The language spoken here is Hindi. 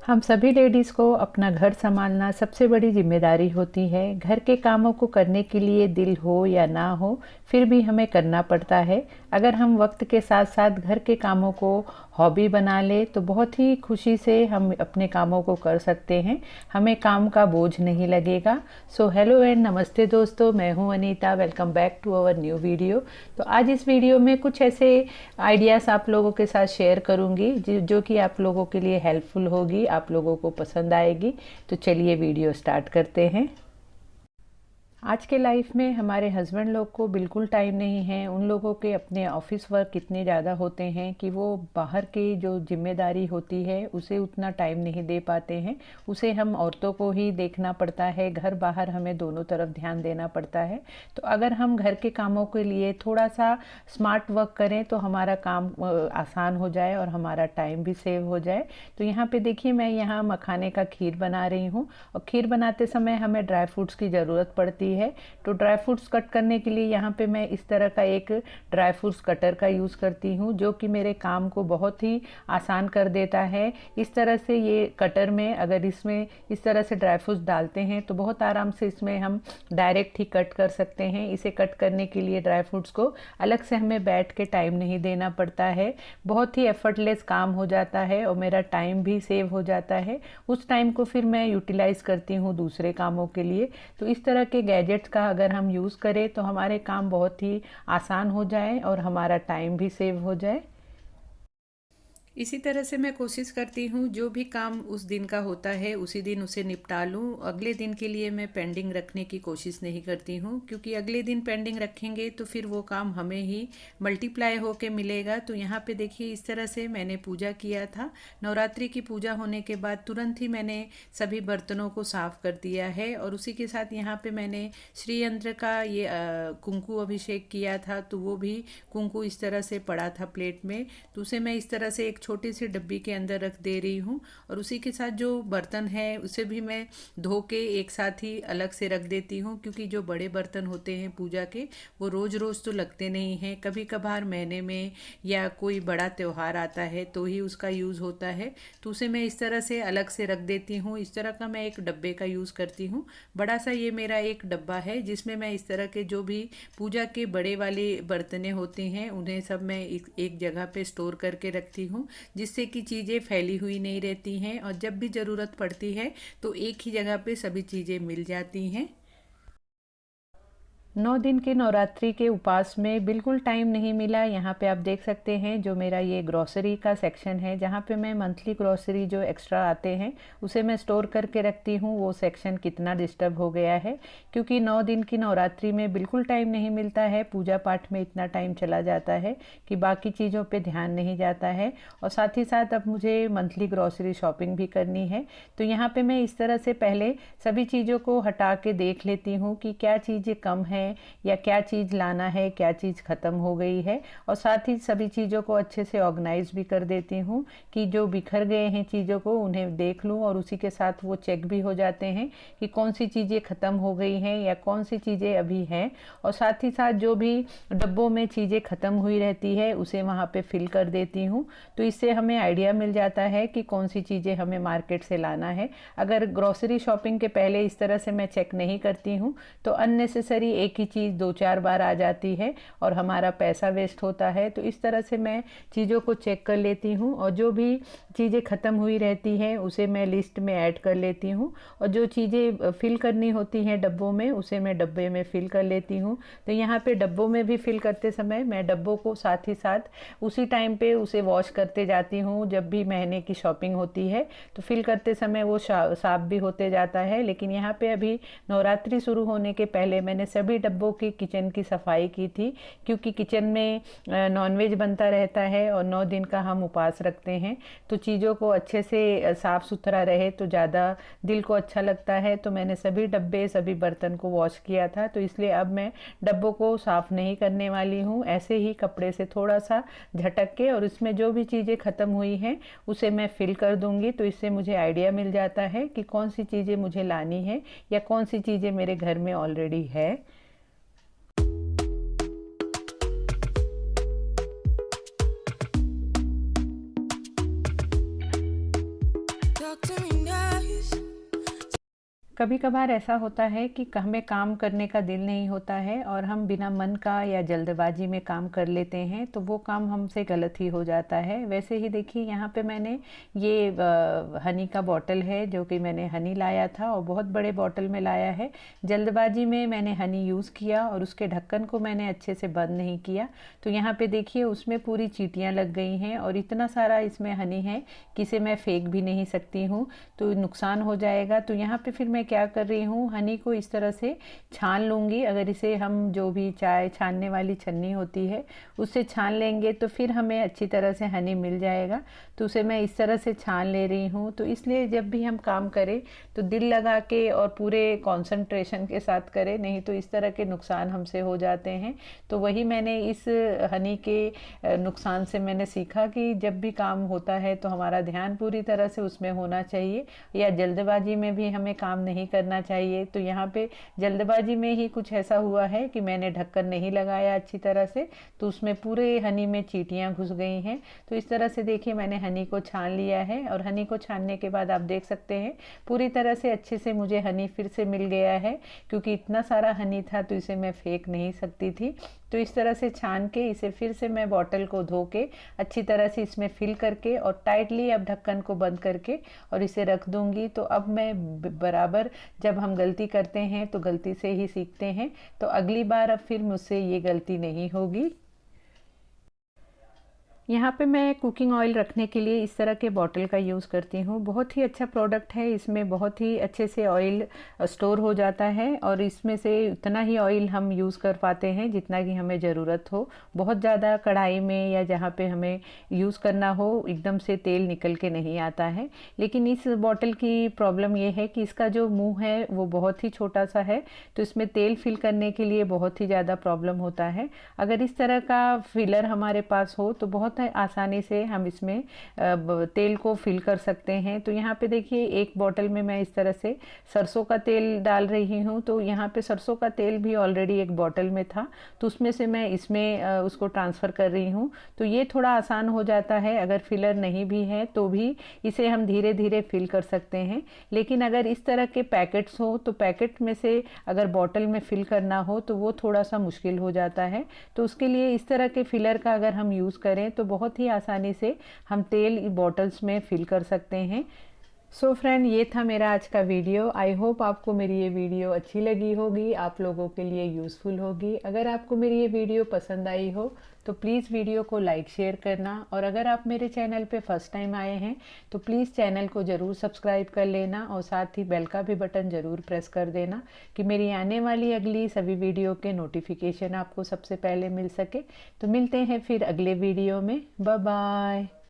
हम सभी लेडीज़ को अपना घर संभालना सबसे बड़ी जिम्मेदारी होती है। घर के कामों को करने के लिए दिल हो या ना हो, फिर भी हमें करना पड़ता है। अगर हम वक्त के साथ साथ घर के कामों को हॉबी बना ले तो बहुत ही खुशी से हम अपने कामों को कर सकते हैं। हमें काम का बोझ नहीं लगेगा। सो हेलो एंड नमस्ते दोस्तों, मैं हूं Anita. Welcome back to our new video. तो आज इस वीडियो में कुछ ऐसे आइडियाज़ आप लोगों के साथ शेयर करूंगी जो कि आप लोगों के लिए हेल्पफुल होगी, आप लोगों को पसंद आएगी। तो चलिए वीडियो स्टार्ट करते हैं। आज के लाइफ में हमारे हस्बैंड लोग को बिल्कुल टाइम नहीं है। उन लोगों के अपने ऑफिस वर्क इतने ज़्यादा होते हैं कि वो बाहर की जो जिम्मेदारी होती है उसे उतना टाइम नहीं दे पाते हैं। उसे हम औरतों को ही देखना पड़ता है। घर बाहर हमें दोनों तरफ ध्यान देना पड़ता है। तो अगर हम घर के कामों के लिए थोड़ा सा स्मार्ट वर्क करें तो हमारा काम आसान हो जाए और हमारा टाइम भी सेव हो जाए। तो यहाँ पे देखिए, मैं यहाँ मखाने का खीर बना रही हूँ और खीर बनाते समय हमें ड्राई फ्रूट्स की ज़रूरत पड़ती है। तो ड्राई फ्रूट्स कट करने के लिए यहाँ पे मैं इस तरह का एक ड्राई फ्रूट्स कटर का यूज़ करती हूँ, जो कि मेरे काम को बहुत ही आसान कर देता है। इस तरह से ये कटर में अगर इसमें इस तरह से ड्राई फ्रूट्स डालते हैं तो बहुत आराम से इसमें हम डायरेक्ट ही कट कर सकते हैं। इसे कट करने के लिए ड्राई फ्रूट्स को अलग से हमें बैठ के टाइम नहीं देना पड़ता है। बहुत ही एफर्टलेस काम हो जाता है और मेरा टाइम भी सेव हो जाता है। उस टाइम को फिर मैं यूटिलाइज़ करती हूँ दूसरे कामों के लिए। तो इस तरह के गैजेट्स का अगर हम यूज़ करें तो हमारे काम बहुत ही आसान हो जाए और हमारा टाइम भी सेव हो जाए। इसी तरह से मैं कोशिश करती हूँ जो भी काम उस दिन का होता है उसी दिन उसे निपटा लूँ। अगले दिन के लिए मैं पेंडिंग रखने की कोशिश नहीं करती हूँ, क्योंकि अगले दिन पेंडिंग रखेंगे तो फिर वो काम हमें ही मल्टीप्लाई होके मिलेगा। तो यहाँ पे देखिए, इस तरह से मैंने पूजा किया था। नवरात्रि की पूजा होने के बाद तुरंत ही मैंने सभी बर्तनों को साफ कर दिया है और उसी के साथ यहाँ पे मैंने श्री यंत्र का ये कुंकू अभिषेक किया था। तो वो भी कुंकू इस तरह से पड़ा था प्लेट में, तो उसे मैं इस तरह से एक छोटी सी डब्बी के अंदर रख दे रही हूँ। और उसी के साथ जो बर्तन है उसे भी मैं धो के एक साथ ही अलग से रख देती हूँ, क्योंकि जो बड़े बर्तन होते हैं पूजा के वो रोज़ रोज़ तो लगते नहीं हैं। कभी कभार महीने में या कोई बड़ा त्यौहार आता है तो ही उसका यूज़ होता है। तो उसे मैं इस तरह से अलग से रख देती हूँ। इस तरह का मैं एक डब्बे का यूज़ करती हूँ। बड़ा सा ये मेरा एक डब्बा है जिसमें मैं इस तरह के जो भी पूजा के बड़े वाले बर्तने होते हैं उन्हें सब मैं एक जगह पे स्टोर करके रखती हूँ, जिससे कि चीज़ें फैली हुई नहीं रहती हैं और जब भी ज़रूरत पड़ती है तो एक ही जगह पे सभी चीज़ें मिल जाती हैं। 9 दिन के नवरात्रि के उपवास में बिल्कुल टाइम नहीं मिला। यहाँ पे आप देख सकते हैं जो मेरा ये ग्रॉसरी का सेक्शन है, जहाँ पे मैं मंथली ग्रॉसरी जो एक्स्ट्रा आते हैं उसे मैं स्टोर करके रखती हूँ। वो सेक्शन कितना डिस्टर्ब हो गया है, क्योंकि 9 दिन की नवरात्रि में बिल्कुल टाइम नहीं मिलता है। पूजा पाठ में इतना टाइम चला जाता है कि बाकी चीज़ों पर ध्यान नहीं जाता है। और साथ ही साथ अब मुझे मंथली ग्रॉसरी शॉपिंग भी करनी है। तो यहाँ पर मैं इस तरह से पहले सभी चीज़ों को हटा के देख लेती हूँ कि क्या चीज़ें कम है या क्या चीज़ लाना है, क्या चीज़ ख़त्म हो गई है। और साथ ही सभी चीज़ों को अच्छे से ऑर्गेनाइज भी कर देती हूँ कि जो बिखर गए हैं चीज़ों को उन्हें देख लूँ, और उसी के साथ वो चेक भी हो जाते हैं कि कौन सी चीज़ें ख़त्म हो गई हैं या कौन सी चीज़ें अभी हैं। और साथ ही साथ जो भी डब्बों में चीज़ें ख़त्म हुई रहती है उसे वहाँ पे फिल कर देती हूँ। तो इससे हमें आइडिया मिल जाता है कि कौन सी चीज़ें हमें मार्केट से लाना है। अगर ग्रॉसरी शॉपिंग के पहले इस तरह से मैं चेक नहीं करती हूँ तो अननेसेसरी एक ही चीज़ 2-4 बार आ जाती है और हमारा पैसा वेस्ट होता है। तो इस तरह से मैं चीज़ों को चेक कर लेती हूँ और जो भी चीज़ें ख़त्म हुई रहती हैं उसे मैं लिस्ट में ऐड कर लेती हूँ, और जो चीज़ें फिल करनी होती हैं डब्बों में उसे मैं डब्बे में फिल कर लेती हूँ। तो यहाँ पे डब्बों में भी फिल करते समय मैं डब्बों को साथ ही साथ उसी टाइम पे उसे वॉश करते जाती हूँ। जब भी महीने की शॉपिंग होती है तो फिल करते समय वो साफ भी होते जाता है। लेकिन यहाँ पे अभी नवरात्रि शुरू होने के पहले मैंने सभी डब्बों की किचन की सफाई की थी, क्योंकि किचन में नॉनवेज बनता रहता है और 9 दिन का हम उपवास रखते हैं। तो चीज़ों को अच्छे से साफ़ सुथरा रहे तो ज़्यादा दिल को अच्छा लगता है। तो मैंने सभी डब्बे सभी बर्तन को वॉश किया था, तो इसलिए अब मैं डब्बों को साफ़ नहीं करने वाली हूँ। ऐसे ही कपड़े से थोड़ा सा झटक के और इसमें जो भी चीज़ें ख़त्म हुई हैं उसे मैं फिल कर दूँगी। तो इससे मुझे आइडिया मिल जाता है कि कौन सी चीज़ें मुझे लानी है या कौन सी चीज़ें मेरे घर में ऑलरेडी है। talk to me nice. कभी कभार ऐसा होता है कि हमें काम करने का दिल नहीं होता है और हम बिना मन का या जल्दबाजी में काम कर लेते हैं, तो वो काम हमसे गलत ही हो जाता है। वैसे ही देखिए, यहाँ पे मैंने ये हनी का बॉटल है, जो कि मैंने हनी लाया था और बहुत बड़े बॉटल में लाया है। जल्दबाजी में मैंने हनी यूज़ किया और उसके ढक्कन को मैंने अच्छे से बंद नहीं किया, तो यहाँ पे देखिए उसमें पूरी चींटियाँ लग गई हैं और इतना सारा इसमें हनी है कि इसे मैं फेंक भी नहीं सकती हूँ, तो नुकसान हो जाएगा। तो यहाँ पे फिर मैं क्या कर रही हूँ, हनी को इस तरह से छान लूँगी। अगर इसे हम जो भी चाय छानने वाली छन्नी होती है उससे छान लेंगे तो फिर हमें अच्छी तरह से हनी मिल जाएगा। तो उसे मैं इस तरह से छान ले रही हूँ। तो इसलिए जब भी हम काम करें तो दिल लगा के और पूरे कंसंट्रेशन के साथ करें, नहीं तो इस तरह के नुकसान हमसे हो जाते हैं। तो वही मैंने इस हनी के नुकसान से मैंने सीखा कि जब भी काम होता है तो हमारा ध्यान पूरी तरह से उसमें होना चाहिए, या जल्दबाजी में भी हमें काम नहीं करना चाहिए। तो यहाँ पे जल्दबाजी में ही कुछ ऐसा हुआ है कि मैंने ढक्कन नहीं लगाया अच्छी तरह से, तो उसमें पूरे हनी में चींटियाँ घुस गई हैं। तो इस तरह से देखिए मैंने हनी को छान लिया है और हनी को छानने के बाद आप देख सकते हैं पूरी तरह से अच्छे से मुझे हनी फिर से मिल गया है, क्योंकि इतना सारा हनी था तो इसे मैं फेंक नहीं सकती थी। तो इस तरह से छान के इसे फिर से मैं बॉटल को धो के अच्छी तरह से इसमें फिल करके और टाइटली अब ढक्कन को बंद करके और इसे रख दूंगी। तो अब मैं बराबर, जब हम गलती करते हैं तो गलती से ही सीखते हैं, तो अगली बार अब फिर मुझसे ये गलती नहीं होगी। यहाँ पे मैं कुकिंग ऑयल रखने के लिए इस तरह के बॉटल का यूज़ करती हूँ। बहुत ही अच्छा प्रोडक्ट है, इसमें बहुत ही अच्छे से ऑयल स्टोर हो जाता है और इसमें से उतना ही ऑयल हम यूज़ कर पाते हैं जितना कि हमें ज़रूरत हो। बहुत ज़्यादा कढ़ाई में या जहाँ पे हमें यूज़ करना हो एकदम से तेल निकल के नहीं आता है। लेकिन इस बॉटल की प्रॉब्लम ये है कि इसका जो मुँह है वो बहुत ही छोटा सा है, तो इसमें तेल फिल करने के लिए बहुत ही ज़्यादा प्रॉब्लम होता है। अगर इस तरह का फिलर हमारे पास हो तो बहुत आसानी से हम इसमें तेल को फिल कर सकते हैं। तो यहाँ पे देखिए एक बॉटल में मैं इस तरह से सरसों का तेल डाल रही हूँ, तो यहाँ पे सरसों का तेल भी ऑलरेडी एक बॉटल में था, तो उसमें से मैं इसमें उसको ट्रांसफ़र कर रही हूँ। तो ये थोड़ा आसान हो जाता है, अगर फिलर नहीं भी है तो भी इसे हम धीरे धीरे फिल कर सकते हैं। लेकिन अगर इस तरह के पैकेट्स हो तो पैकेट में से अगर बॉटल में फिल करना हो तो वो थोड़ा सा मुश्किल हो जाता है। तो उसके लिए इस तरह के फिलर का अगर हम यूज़ करें तो बहुत ही आसानी से हम तेल बॉटल्स में फिल कर सकते हैं। सो फ्रेंड, ये था मेरा आज का वीडियो। आई होप आपको मेरी ये वीडियो अच्छी लगी होगी, आप लोगों के लिए यूज़फुल होगी। अगर आपको मेरी ये वीडियो पसंद आई हो तो प्लीज़ वीडियो को लाइक शेयर करना, और अगर आप मेरे चैनल पे फर्स्ट टाइम आए हैं तो प्लीज़ चैनल को ज़रूर सब्सक्राइब कर लेना और साथ ही बेल का भी बटन ज़रूर प्रेस कर देना कि मेरी आने वाली अगली सभी वीडियो के नोटिफिकेशन आपको सबसे पहले मिल सके। तो मिलते हैं फिर अगले वीडियो में। Bye bye.